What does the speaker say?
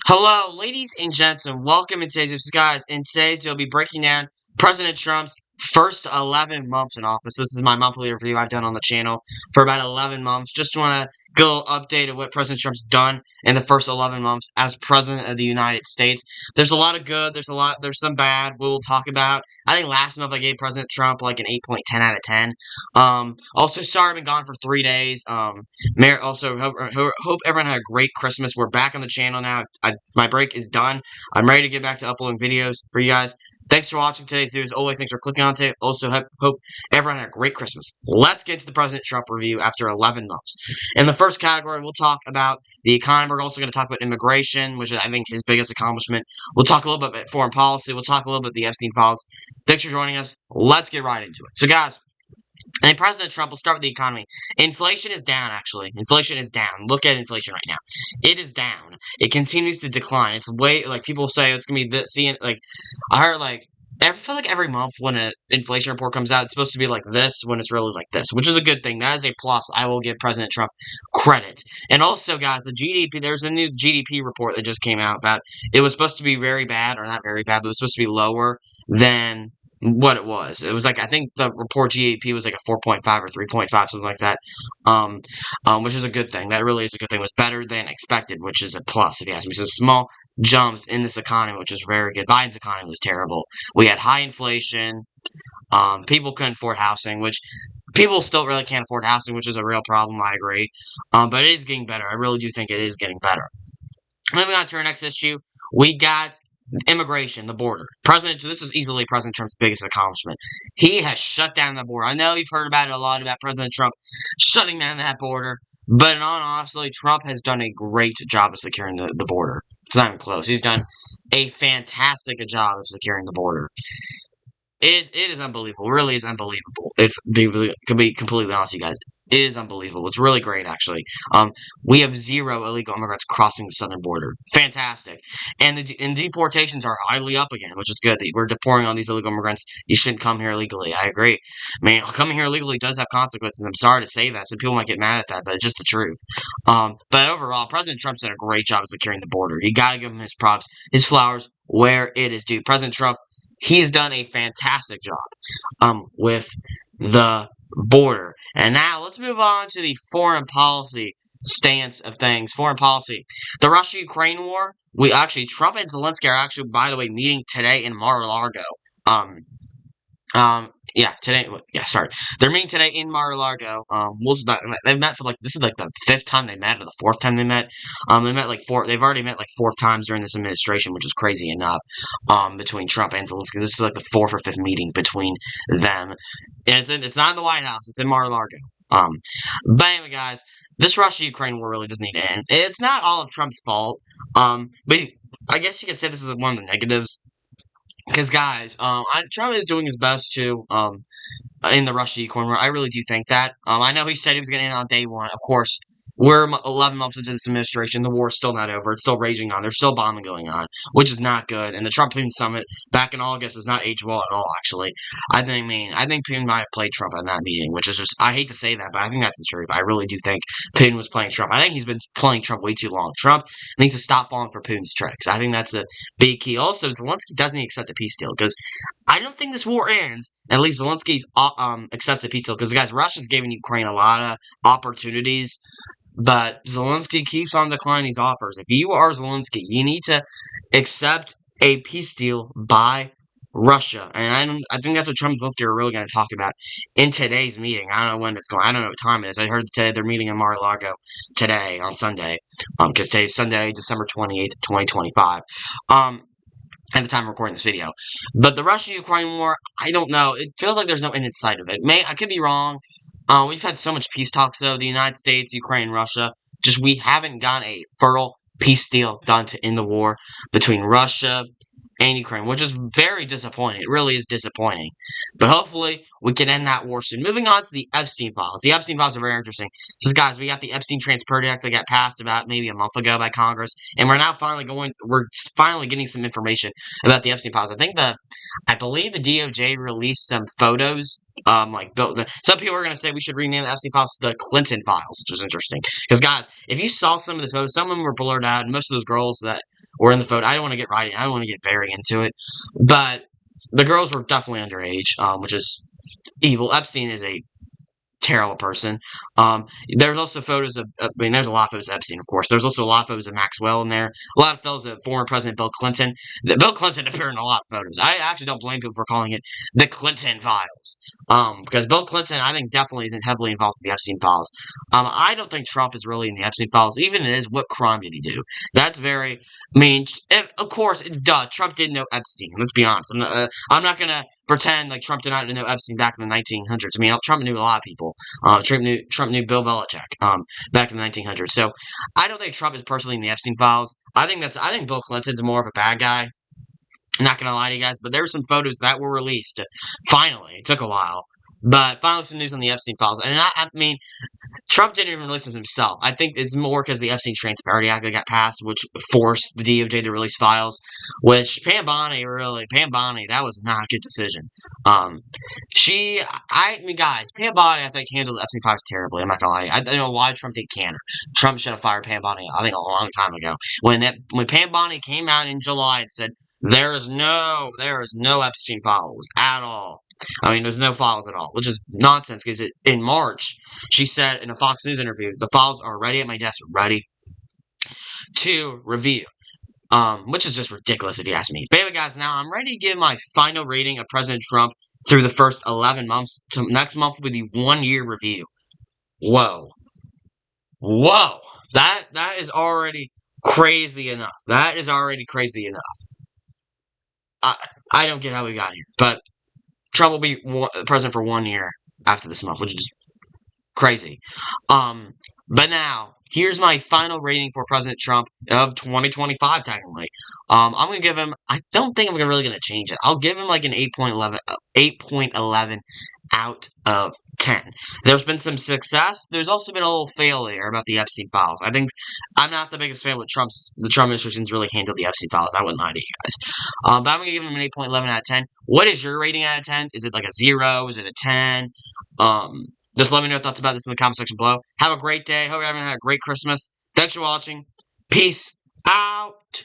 Hello, ladies and gents, and welcome to today's episode, guys. In today's, you'll be breaking down President Trump's first 11 months in office. This is my monthly review I've done on the channel for about 11 months. Just want to go update of what President Trump's done in the first 11 months as President of the United States. There's a lot of good, there's some bad we'll talk about. I think last month I gave President Trump like an 8.10 out of 10. Also, sorry I've been gone for 3 days. Also, hope everyone had a great Christmas. We're back on the channel now. My break is done. I'm ready to get back to uploading videos for you guys. Thanks for watching today's video. As always, thanks for clicking on it. Also, hope everyone had a great Christmas. Let's get to the President Trump review after 11 months. In the first category, we'll talk about the economy. We're also going to talk about immigration, which is, I think, his biggest accomplishment. We'll talk a little bit about foreign policy. We'll talk a little bit about the Epstein files. Thanks for joining us. Let's get right into it. So, guys, and President Trump, will start with the economy. Inflation is down, actually. Inflation is down. Look at inflation right now. It is down. It continues to decline. It's way, like, people say it's going to be this, I heard, I feel like every month when an inflation report comes out, it's supposed to be like this when it's really like this, which is a good thing. That is a plus. I will give President Trump credit. And also, guys, the GDP, there's a new GDP report that just came out about, it was supposed to be very bad, or not very bad, but it was supposed to be lower than what it was. It was like, I think the report GDP was like a 4.5 or 3.5, something like that, which is a good thing. That really is a good thing. It was better than expected, which is a plus, if you ask me. So small jumps in this economy, which is very good. Biden's economy was terrible. We had high inflation. People couldn't afford housing, which people still really can't afford housing, which is a real problem, I agree. But it is getting better. I really do think it is getting better. Moving on to our next issue, we got immigration, the border. This is easily President Trump's biggest accomplishment. He has shut down the border. I know you've heard about it a lot about President Trump shutting down that border, but in all honesty, Trump has done a great job of securing the border. It's not even close. He's done a fantastic job of securing the border. It is unbelievable. It really is unbelievable. If to be completely honest with you guys, it is unbelievable. It's really great, actually. We have 0 illegal immigrants crossing the southern border. Fantastic. And deportations are highly up again, which is good. We're deporting all these illegal immigrants. You shouldn't come here illegally. I agree. I mean, coming here illegally does have consequences. I'm sorry to say that. Some people might get mad at that, but it's just the truth. But overall, President Trump's done a great job of securing the border. You gotta give him his props, his flowers, where it is due. President Trump, he's done a fantastic job with the border. And now let's move on to the foreign policy stance of things. Foreign policy. The Russia-Ukraine war. Trump and Zelensky are actually, by the way, meeting today in Mar-a-Lago. They're meeting today in Mar-a-Lago. They've met for this is like the 5th time they met, or the 4th time they met. They've already met like 4 times during this administration, which is crazy enough, between Trump and Zelensky. This is like the 4th or 5th meeting between them. And it's not in the White House, it's in Mar-a-Lago. But anyway, guys, this Russia-Ukraine war really does need to end. It's not all of Trump's fault, but I guess you could say this is one of the negatives. Because, guys, Trump is doing his best to, in the Russia-Ukraine war. I really do think that. I know he said he was going to end on day 1. Of course, we're 11 months into this administration. The war is still not over. It's still raging on. There's still bombing going on, which is not good. And the Trump-Putin summit back in August has not aged well at all, actually. I think Putin might have played Trump in that meeting, which is just, I hate to say that, but I think that's the truth. I really do think Putin was playing Trump. I think he's been playing Trump way too long. Trump needs to stop falling for Putin's tricks. I think that's the big key. Also, Zelensky doesn't accept a peace deal, because I don't think this war ends. At least Zelensky accepts a peace deal, because, guys, Russia's giving Ukraine a lot of opportunities. But Zelensky keeps on declining these offers. If you are Zelensky, you need to accept a peace deal by Russia. And I think that's what Trump and Zelensky are really going to talk about in today's meeting. I don't know when it's going. I don't know what time it is. I heard today they're meeting in Mar-a-Lago today on Sunday. Because today's Sunday, December 28th, 2025. At the time of recording this video. But the Russia-Ukraine war, I don't know. It feels like there's no end in sight of it. I could be wrong. We've had so much peace talks, though. The United States, Ukraine, Russia. We haven't gotten a fertile peace deal done to end the war between Russia and Ukraine, which is very disappointing. It really is disappointing. But hopefully, we can end that war soon. Moving on to the Epstein files. The Epstein files are very interesting. Guys, we got the Epstein Transparency Act that got passed about maybe a month ago by Congress, and we're finally getting some information about the Epstein files. I believe the DOJ released some photos. Some people are going to say we should rename the Epstein files to the Clinton files, which is interesting. Because, guys, if you saw some of the photos, some of them were blurred out, and most of those girls that or in the photo. I don't want to get very into it, but the girls were definitely underage, which is evil. Epstein is a terrible person. There's also photos of, there's a lot of photos of Epstein, of course. There's also a lot of photos of Maxwell in there. A lot of photos of former President Bill Clinton. Bill Clinton appeared in a lot of photos. I actually don't blame people for calling it the Clinton files. Because Bill Clinton, I think, definitely isn't heavily involved in the Epstein files. I don't think Trump is really in the Epstein files. Even if it is, what crime did he do? That's very, of course, it's duh. Trump did know Epstein. Let's be honest. I'm not gonna pretend like Trump did not know Epstein back in the 1900s. Trump knew a lot of people. Trump knew Bill Belichick back in the 1900s. So I don't think Trump is personally in the Epstein files. I think Bill Clinton's more of a bad guy. I'm not gonna lie to you guys, but there were some photos that were released. Finally, it took a while, but finally some news on the Epstein files. And Trump didn't even release them himself. I think it's more because the Epstein Transparency Act that got passed, which forced the DOJ to release files. Which Pam Bondi, that was not a good decision. Guys, Pam Bondi, I think, handled the Epstein files terribly. I'm not gonna lie. I don't know why Trump didn't can her. Trump should have fired Pam Bondi, I think, a long time ago. When Pam Bondi came out in July and said there is no Epstein files at all. There's no files at all, which is nonsense, because in March, she said in a Fox News interview, the files are ready at my desk, ready to review. Which is just ridiculous if you ask me. But anyway, guys, now I'm ready to give my final rating of President Trump through the first 11 months. Next month will be the 1-year review. Whoa. That is already crazy enough. That is already crazy enough. I don't get how we got here, but Trump will be president for 1 year after this month, which is crazy. But now, here's my final rating for President Trump of 2025, technically. I'm going to give him, I don't think I'm really going to change it. I'll give him like an 8.11 out of 10. There's been some success. There's also been a little failure about the Epstein files. I think I'm not the biggest fan with the Trump administration's really handled the Epstein files. I wouldn't lie to you guys. But I'm going to give him an 8.11 out of 10. What is your rating out of 10? Is it like a 0? Is it a 10? Just let me know your thoughts about this in the comment section below. Have a great day. Hope you're having a great Christmas. Thanks for watching. Peace out.